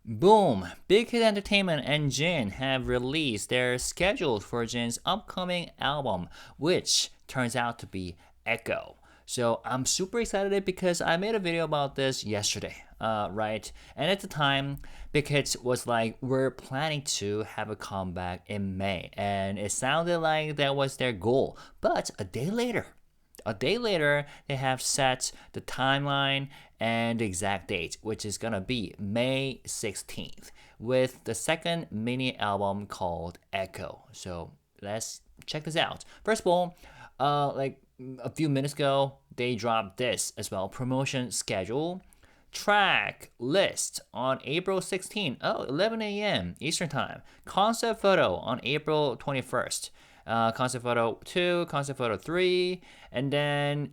Boom! Big Hit Entertainment and Jin have released their schedule for Jin's upcoming album, which turns out to be Echo. So I'm super excited because I made a video about this yesterday, right? And at the time, Big Hit was like, we're planning to have a comeback in May, and it sounded like that was their goal. But a day later, they have set the timeline and the exact date, which is gonna be May 16th, with the second mini album called Echo. So let's check this out. First of all, like a few minutes ago, they dropped this as well, promotion schedule. Track list on April 16th, 11 a.m. Eastern Time. Concept photo on April 21st. Concept photo 2, concept photo 3, and then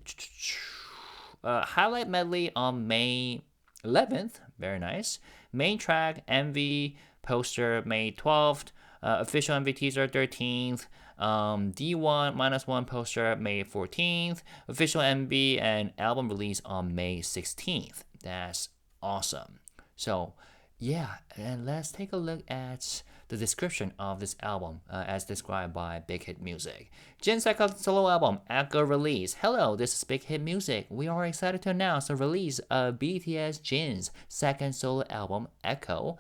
highlight medley on May 11th. Very nice. Main track, MV, poster May 12th. Official MV teaser 13th. D1 minus 1 poster May 14th. Official MV and album release on May 16th. That's awesome. So, yeah, and let's take a look at the description of this album as described by Big Hit Music. Jin's second solo album, Echo release. Hello, this is Big Hit Music. We are excited to announce the release of BTS Jin's second solo album, Echo.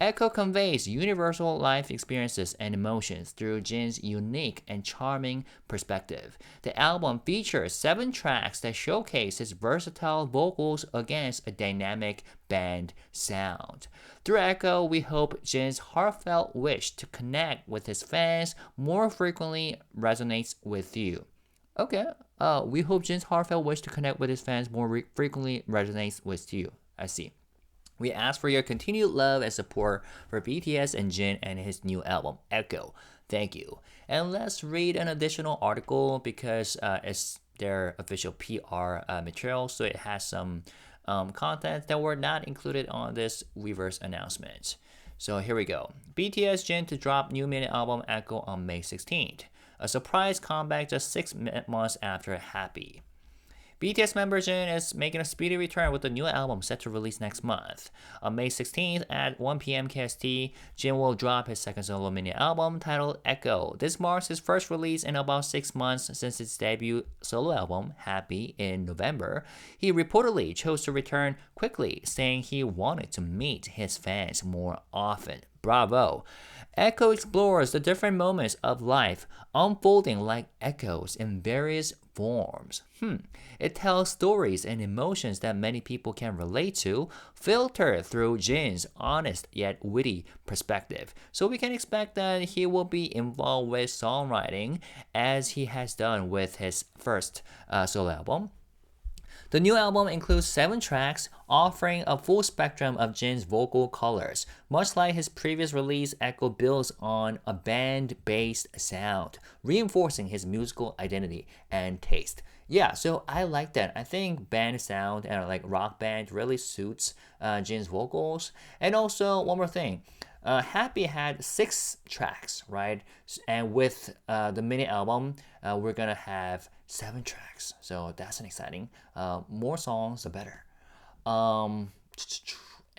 Echo conveys universal life experiences and emotions through Jin's unique and charming perspective. The album features 7 tracks that showcase his versatile vocals against a dynamic band sound. Through Echo, we hope Jin's heartfelt wish to connect with his fans more frequently resonates with you. Okay, we hope Jin's heartfelt wish to connect with his fans more frequently resonates with you. I see. We ask for your continued love and support for BTS and Jin and his new album, Echo. Thank you. And let's read an additional article because it's their official PR material, so it has some content that were not included on this Weverse announcement. So here we go. BTS Jin to drop new mini album Echo on May 16th. A surprise comeback just 6 months after HYBE. BTS member Jin is making a speedy return with a new album set to release next month. On May 16th at 1 p.m. KST, Jin will drop his second solo mini album titled Echo. This marks his first release in about 6 months since his debut solo album, HYBE, in November. He reportedly chose to return quickly, saying he wanted to meet his fans more often. Bravo! Echo explores the different moments of life unfolding like echoes in various forms. It tells stories and emotions that many people can relate to, filtered through Jin's honest yet witty perspective. So we can expect that he will be involved with songwriting as he has done with his first solo album. The new album includes 7 tracks, offering a full spectrum of Jin's vocal colors. Much like his previous release, Echo builds on a band-based sound, reinforcing his musical identity and taste. Yeah, so I like that. I think band sound and like rock band really suits Jin's vocals. And also, one more thing. HYBE had 6 tracks, right? And with the mini album, we're gonna have 7 tracks. So that's an exciting. More songs, the better. And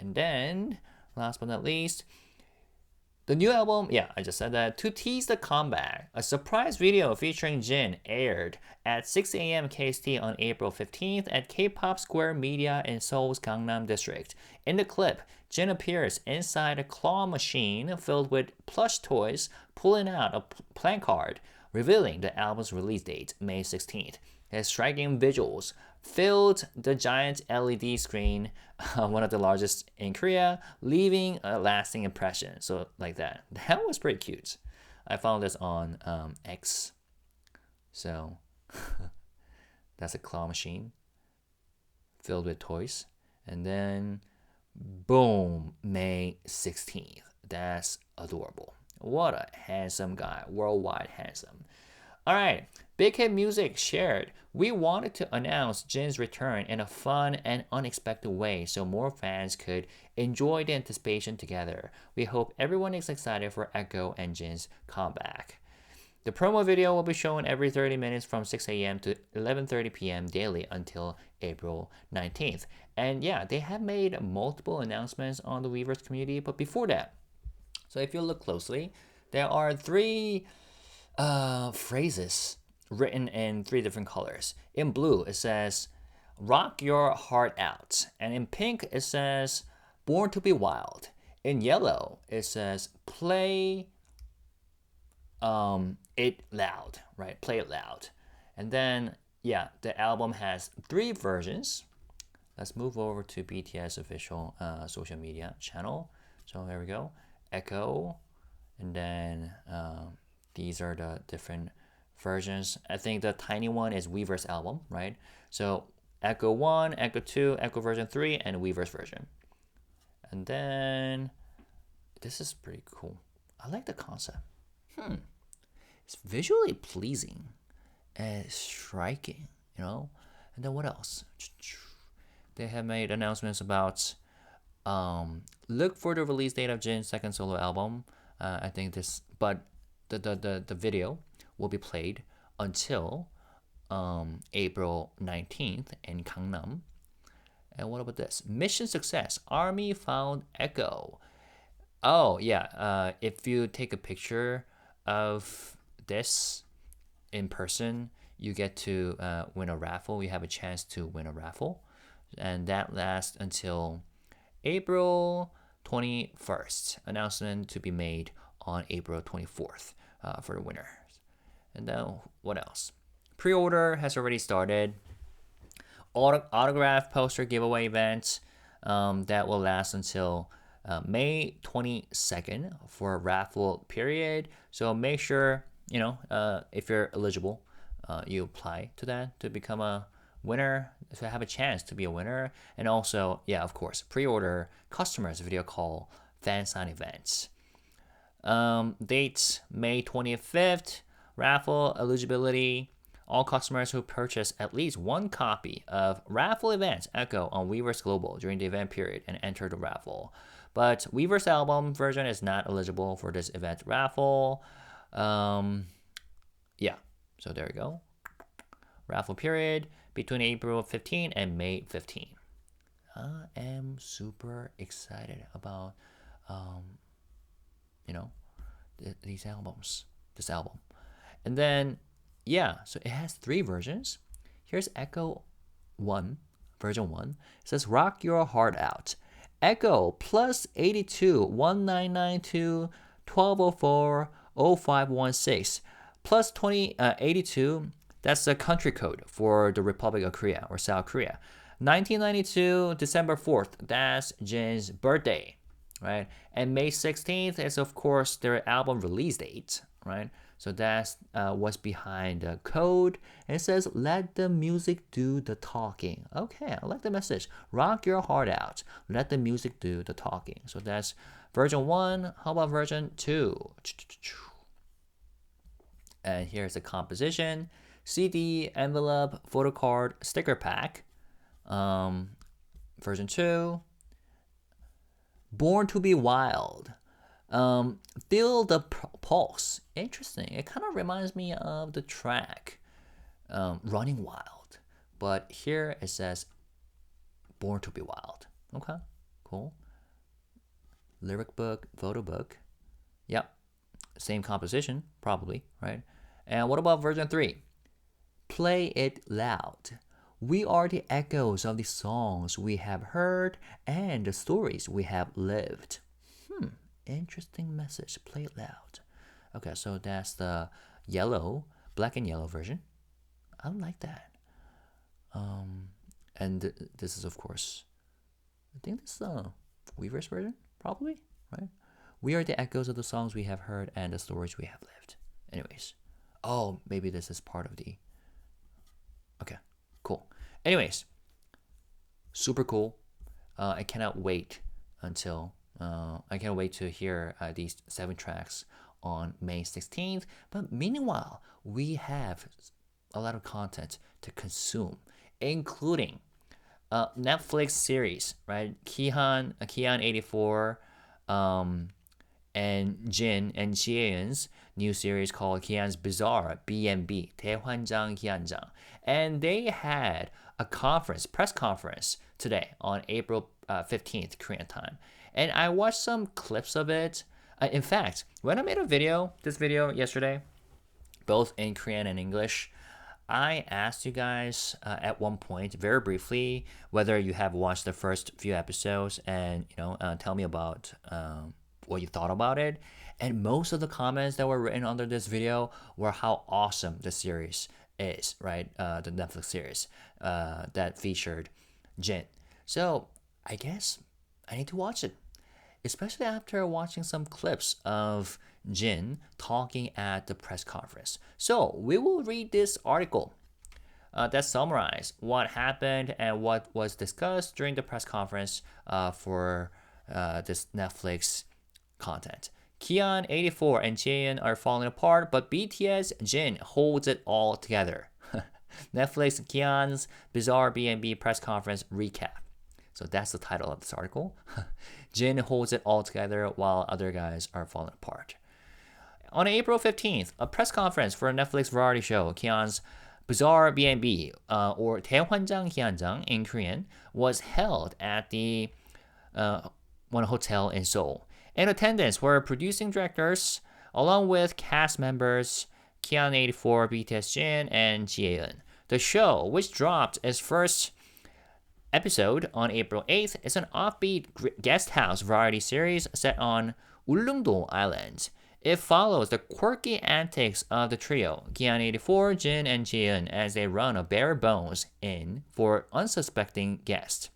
then, last but not least, the new album, yeah, I just said that. To tease the comeback, a surprise video featuring Jin aired at 6 a.m. KST on April 15th at K-pop Square Media in Seoul's Gangnam District. In the clip, Jin appears inside a claw machine filled with plush toys, pulling out a placard, revealing the album's release date, May 16th. His striking visuals filled the giant LED screen, one of the largest in Korea, leaving a lasting impression. So like that. That was pretty cute. I found this on X. So that's a claw machine filled with toys. And then boom, May 16th. That's adorable. What a handsome guy. Worldwide handsome. Alright, Big Hit Music shared, we wanted to announce Jin's return in a fun and unexpected way so more fans could enjoy the anticipation together. We hope everyone is excited for Echo and Jin's comeback. The promo video will be shown every 30 minutes from 6 a.m. to 11:30 p.m. daily until April 19th. And yeah, they have made multiple announcements on the Weverse community, but before that, so if you look closely, there are three phrases written in three different colors. In blue, it says, rock your heart out. And in pink, it says, born to be wild. In yellow, it says, play it loud, right? Play it loud. And then, yeah, the album has three versions. Let's move over to BTS official social media channel. So there we go. Echo. And then these are the different versions. I think the tiny one is Weverse album, right? So Echo 1, Echo 2, Echo version 3, and Weverse version. And then this is pretty cool. I like the concept. It's visually pleasing and striking, you know? And then what else? They have made announcements about look for the release date of Jin's second solo album. I think this, but the video will be played until April 19th in Gangnam. And what about this? Mission success. Army found Echo. Oh yeah. If you take a picture of this in person, you get to win a raffle. You have a chance to win a raffle, and that lasts until April 21st. Announcement to be made on April 24th for the winners. And then what else? Pre-order has already started. Autograph poster giveaway event that will last until May 22nd for a raffle period. So make sure, if you're eligible, you apply to that to become a winner, to have a chance to be a winner. And also, yeah, of course, pre-order customers video call fan sign events. Dates May 25th. Raffle eligibility. All customers who purchase at least one copy of Raffle Events Echo on Weverse Global during the event period and enter the raffle. But Weverse album version is not eligible for this event raffle. Yeah, so there you go. Raffle period between April 15 and May 15. I am super excited about, these albums, this album. And then, yeah, so it has three versions. Here's Echo 1, version 1. It says, rock your heart out. Echo plus 82 1992 1204 0516 plus 82. That's the country code for the Republic of Korea or South Korea. 1992 December 4th. That's Jin's birthday, right? And May 16th is of course their album release date, right? So that's what's behind the code. And it says, let the music do the talking. Okay, I like the message. Rock your heart out. Let the music do the talking. So that's version 1. How about version 2? And here's the composition. CD, envelope, photo card, sticker pack. Version 2. Born to be wild. Feel the pulse. Interesting. It kind of reminds me of the track Running Wild. But here it says Born to be Wild. Okay, cool. Lyric book, photo book. Yep. Same composition, probably, right? And what about version 3? Play it loud. We are the echoes of the songs we have heard and the stories we have lived. Interesting message. Play it loud. Okay, so that's the yellow, black and yellow version. I like that. And this is, of course, I think this is the Weverse version, probably, right? We are the echoes of the songs we have heard and the stories we have lived. Anyways. Oh, maybe this is part of the... Okay, cool. Anyways, super cool. I cannot wait until... I can't wait to hear these 7 tracks on May 16th. But meanwhile, we have a lot of content to consume, including Netflix series, right? Kian 84, and Jin and Jian's new series called Kian's Bizarre B&B, 대환장 기안장. And they had a press conference today on April 15th, Korean time. And I watched some clips of it. In fact, when I made this video yesterday, both in Korean and English, I asked you guys at one point, very briefly, whether you have watched the first few episodes and tell me about what you thought about it. And most of the comments that were written under this video were how awesome the series is, right? The Netflix series that featured Jin. So I guess I need to watch it, especially after watching some clips of Jin talking at the press conference. So we will read this article that summarizes what happened and what was discussed during the press conference for this Netflix content. Kian 84 and Jian are falling apart, but BTS Jin holds it all together. Netflix Kian's Bizarre B&B press conference recap. So that's the title of this article. Jin holds it all together while other guys are falling apart. On April 15th, a press conference for a Netflix variety show, Kian's Bizarre B&B, or 대환장 기안장 in Korean, was held at the one hotel in Seoul. In attendance were producing directors, along with cast members Kian 84, BTS Jin, and Jian. The show, which dropped its first episode on April 8th, is an offbeat guest house variety series set on Ulleungdo Island. It follows the quirky antics of the trio, Kian 84, Jin, and Jian, as they run a bare bones inn for unsuspecting guests.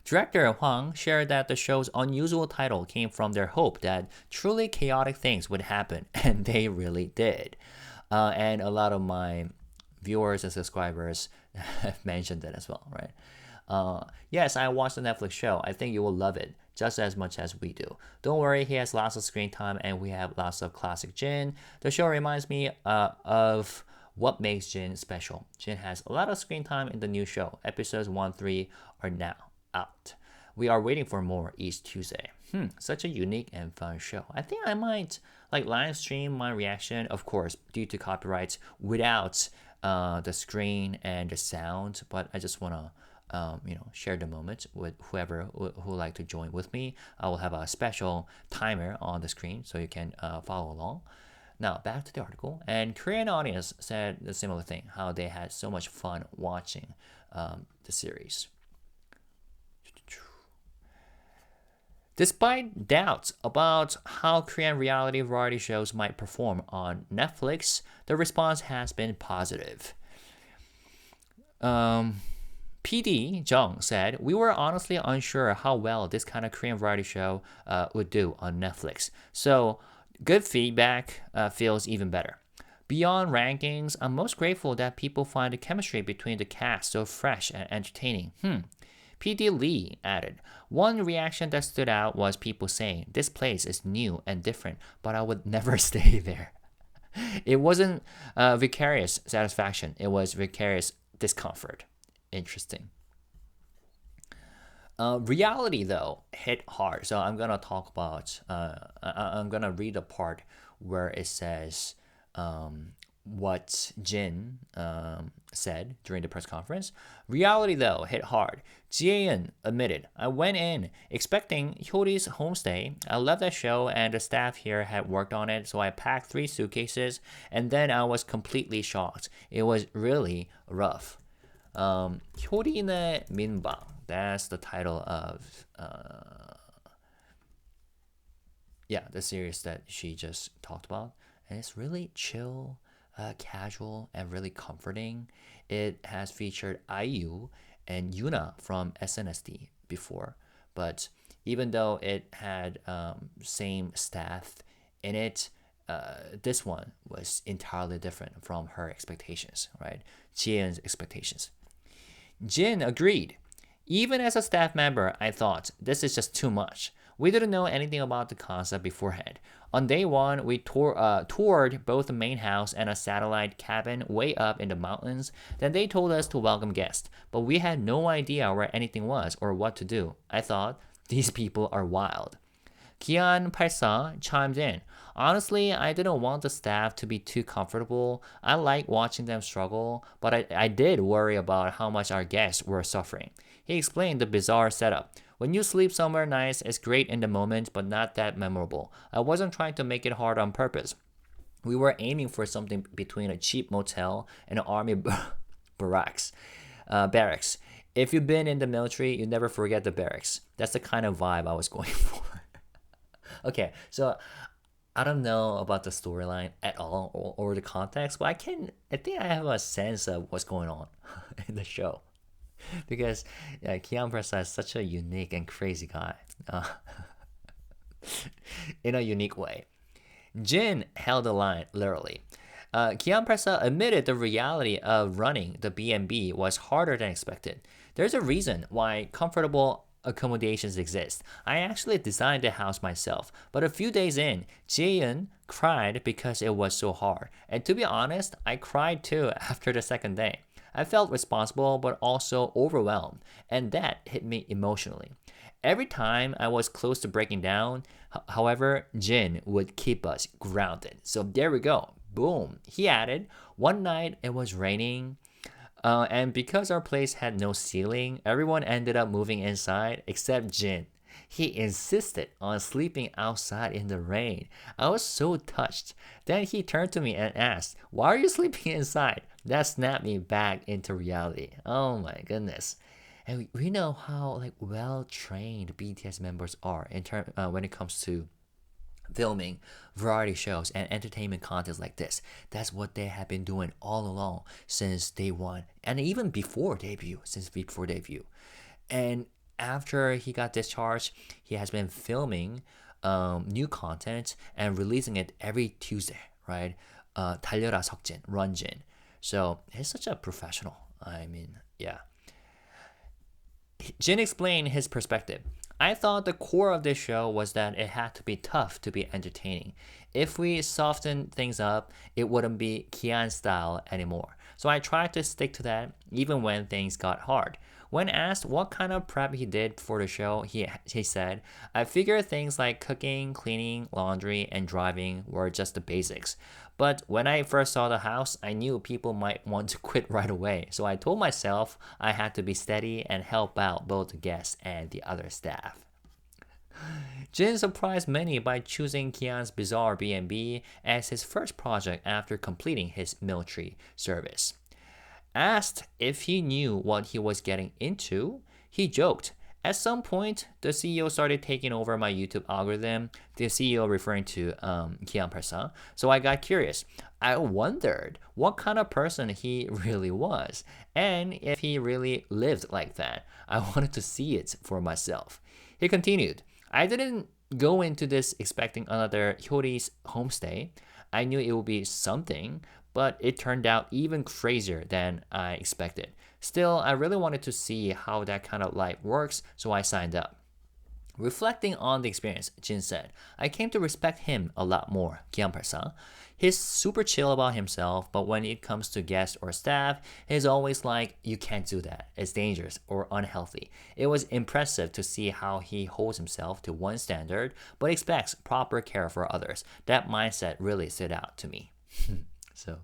Director Hwang shared that the show's unusual title came from their hope that truly chaotic things would happen, and they really did. And a lot of my viewers and subscribers have mentioned that as well, right? Yes, I watched the Netflix show. I think you will love it just as much as we do. Don't worry, he has lots of screen time and we have lots of classic Jin. The show reminds me of what makes Jin special. Jin has a lot of screen time in the new show. Episodes 1-3 are now out. We are waiting for more each Tuesday. Such a unique and fun show. I think I might live stream my reaction, of course, due to copyrights, without the screen and the sound, but I just want to share the moment with whoever who like to join with me. I will have a special timer on the screen so you can follow along. Now back to the article, and Korean audience said the similar thing, how they had so much fun watching the series. Despite doubts about how Korean reality variety shows might perform on Netflix, the response has been positive. PD Jung said, "We were honestly unsure how well this kind of Korean variety show would do on Netflix. So good feedback feels even better. Beyond rankings, I'm most grateful that people find the chemistry between the cast so fresh and entertaining." PD Lee added, "One reaction that stood out was people saying, 'This place is new and different, but I would never stay there.' It wasn't vicarious satisfaction, it was vicarious discomfort." Interesting. Reality, though, hit hard. So I'm gonna talk about. I'm gonna read the part where it says what Jin said during the press conference. Reality, though, hit hard. Jian admitted, "I went in expecting Hyori's homestay. I love that show, and the staff here had worked on it, so I packed 3 suitcases, and then I was completely shocked. It was really rough." 효리네 민방. That's the title of the series that she just talked about. And it's really chill, casual, and really comforting. It has featured IU and Yuna from SNSD before, but even though it had same staff in it, this one was entirely different from her expectations, right? Jian's expectations. Jin agreed. "Even as a staff member, I thought, this is just too much. We didn't know anything about the concept beforehand. On day 1, we toured both the main house and a satellite cabin way up in the mountains. Then they told us to welcome guests, but we had no idea where anything was or what to do. I thought, these people are wild." Kian Paisa chimed in. Honestly, I didn't want the staff to be too comfortable. I like watching them struggle, but I did worry about how much our guests were suffering. He explained the bizarre setup. When you sleep somewhere nice, it's great in the moment, but not that memorable. I wasn't trying to make it hard on purpose. We were aiming for something between a cheap motel and an army barracks. Barracks. If you've been in the military, you never forget the barracks. That's the kind of vibe I was going for. Okay, so I don't know about the storyline at all or the context, but I think I have a sense of what's going on in the show because Kian Prasa is such a unique and crazy guy in a unique way. Jin held the line literally. Kian Prasa admitted the reality of running the B&B was harder than expected. There's a reason why comfortable accommodations exist. I actually designed the house myself, but a few days in, Jaehyun cried because it was so hard. And to be honest, I cried too after the second day. I felt responsible but also overwhelmed, and that hit me emotionally. Every time I was close to breaking down, however, Jin would keep us grounded. So there we go. Boom. He added, one night it was raining, and because our place had no ceiling, everyone ended up moving inside except Jin. He insisted on sleeping outside in the rain. I was so touched. Then he turned to me and asked, why are you sleeping inside? That snapped me back into reality. Oh my goodness. And we know how well trained BTS members are when it comes to filming variety shows and entertainment content like this. That's what they have been doing all along since day one, and even before debut, And after he got discharged, he has been filming new content and releasing it every Tuesday, right? 달려라 석진, run Jin. So he's such a professional. I mean, yeah. Jin explained his perspective. I thought the core of this show was that it had to be tough to be entertaining. If we softened things up, it wouldn't be Kian style anymore. So I tried to stick to that even when things got hard. When asked what kind of prep he did for the show, he said, I figured things like cooking, cleaning, laundry, and driving were just the basics. But when I first saw the house, I knew people might want to quit right away. So I told myself I had to be steady and help out both the guests and the other staff. Jin surprised many by choosing Kian's bizarre B&B as his first project after completing his military service. Asked if he knew what he was getting into, he joked, at some point, the CEO started taking over my YouTube algorithm, the CEO referring to Kian Parsa. So I got curious. I wondered what kind of person he really was and if he really lived like that. I wanted to see it for myself. He continued, I didn't go into this expecting another Hyori's homestay. I knew it would be something, but it turned out even crazier than I expected. Still, I really wanted to see how that kind of life works, so I signed up. Reflecting on the experience, Jin said, I came to respect him a lot more, Kian Parsa. He's super chill about himself, but when it comes to guests or staff, he's always like, you can't do that. It's dangerous or unhealthy. It was impressive to see how he holds himself to one standard, but expects proper care for others. That mindset really stood out to me. So,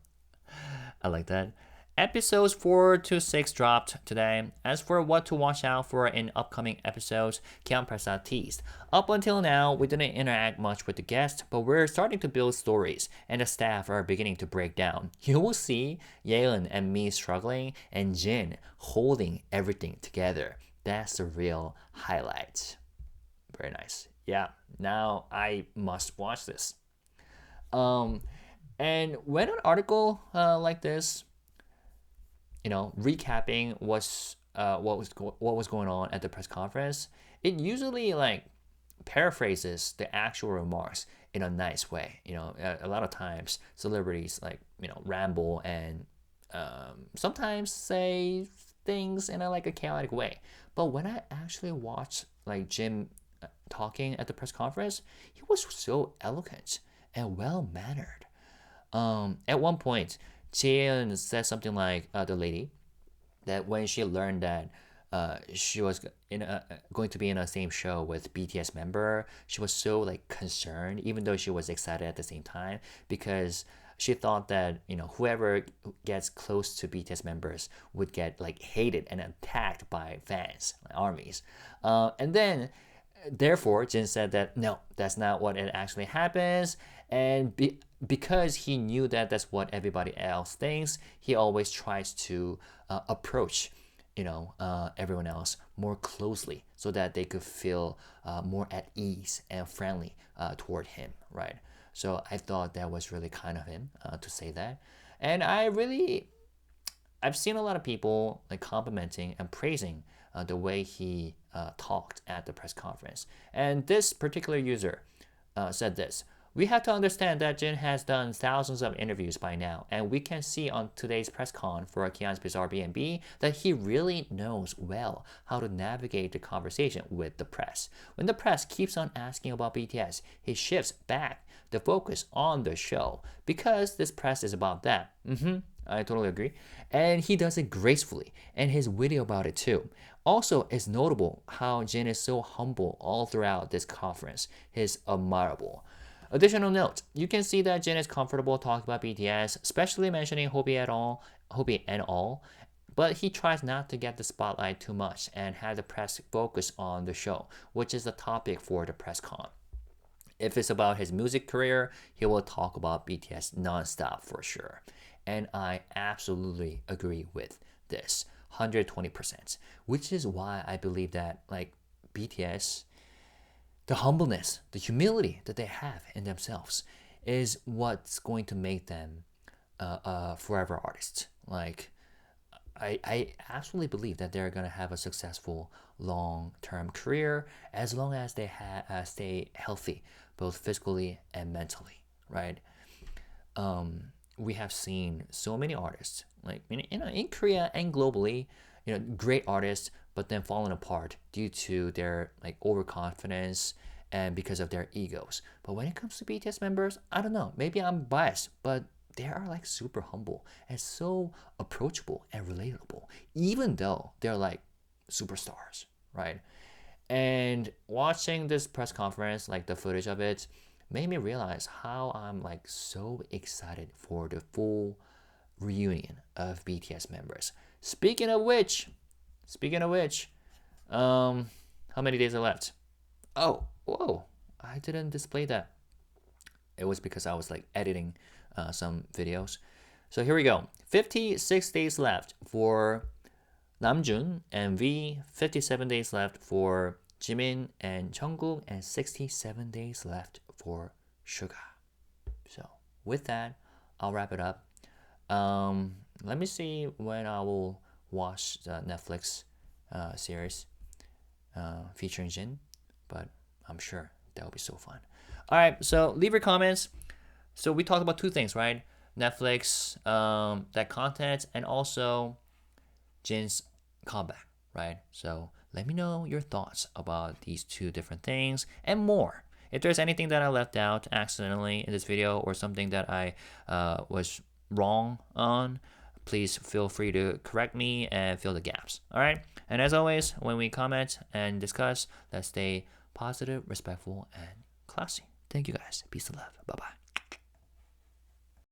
I like that. Episodes 4 to 6 dropped today. As for what to watch out for in upcoming episodes, Kian Prasad teased. Up until now, we didn't interact much with the guests, but we're starting to build stories, and the staff are beginning to break down. You will see Yeon and me struggling, and Jin holding everything together. That's the real highlight. Very nice. Yeah, now I must watch this. And when an article like this, recapping what was going on at the press conference, it usually paraphrases the actual remarks in a nice way. A lot of times celebrities ramble and sometimes say things in a chaotic way. But when I actually watched Jim talking at the press conference, he was so eloquent and well mannered. At one point, Jian said something like the lady that when she learned that she was going to be in the same show with BTS member. She was so like concerned, even though she was excited at the same time, because she thought that whoever gets close to BTS members would get like hated and attacked by fans, like, armies. And then therefore, Jin said that no, that's not what it actually happens, and because he knew that that's what everybody else thinks, he always tries to approach everyone else more closely so that they could feel more at ease and friendly toward him, right? So I thought that was really kind of him to say that. And I've seen a lot of people like complimenting and praising the way he talked at the press conference. And this particular user said this: "We have to understand that Jin has done thousands of interviews by now, and we can see on today's press con for Kian's Bizarre B&B that he really knows well how to navigate the conversation with the press. When the press keeps on asking about BTS, he shifts back the focus on the show because this press is about that." I totally agree. And he does it gracefully, and he's witty about it too. Also, it's notable how Jin is so humble all throughout this conference. He's admirable. Additional note, you can see that Jin is comfortable talking about BTS, especially mentioning HYBE and all, but he tries not to get the spotlight too much and have the press focus on the show, which is the topic for the press con. If it's about his music career, he will talk about BTS nonstop for sure. And I absolutely agree with this, 120%, which is why I believe that like BTS, the humbleness, the humility that they have in themselves is what's going to make them forever artists. Like, I absolutely believe that they're going to have a successful long-term career as long as they stay healthy, both physically and mentally, right? We have seen so many artists, like in Korea and globally, great artists, but then falling apart due to their like overconfidence and because of their egos. But when it comes to BTS members, I don't know, maybe I'm biased, but they are like super humble and so approachable and relatable, even though they're like superstars, right? And watching this press conference, like the footage of it, made me realize how I'm like so excited for the full reunion of BTS members. Speaking of which, how many days are left? Oh, whoa, I didn't display that. It was because I was like editing some videos. So here we go. 56 days left for Namjoon and V, 57 days left for Jimin and Jungkook, and 67 days left for Suga. So with that, I'll wrap it up. Let me see when I will watch the Netflix series featuring Jin, but I'm sure that will be so fun. All right, so leave your comments. So we talked about two things, right? Netflix, that content, and also Jin's comeback, right? So let me know your thoughts about these two different things and more. If there's anything that I left out accidentally in this video or something that I was wrong on, please feel free to correct me and fill the gaps. All right. And as always, when we comment and discuss, let's stay positive, respectful, and classy. Thank you guys. Peace and love. Bye bye.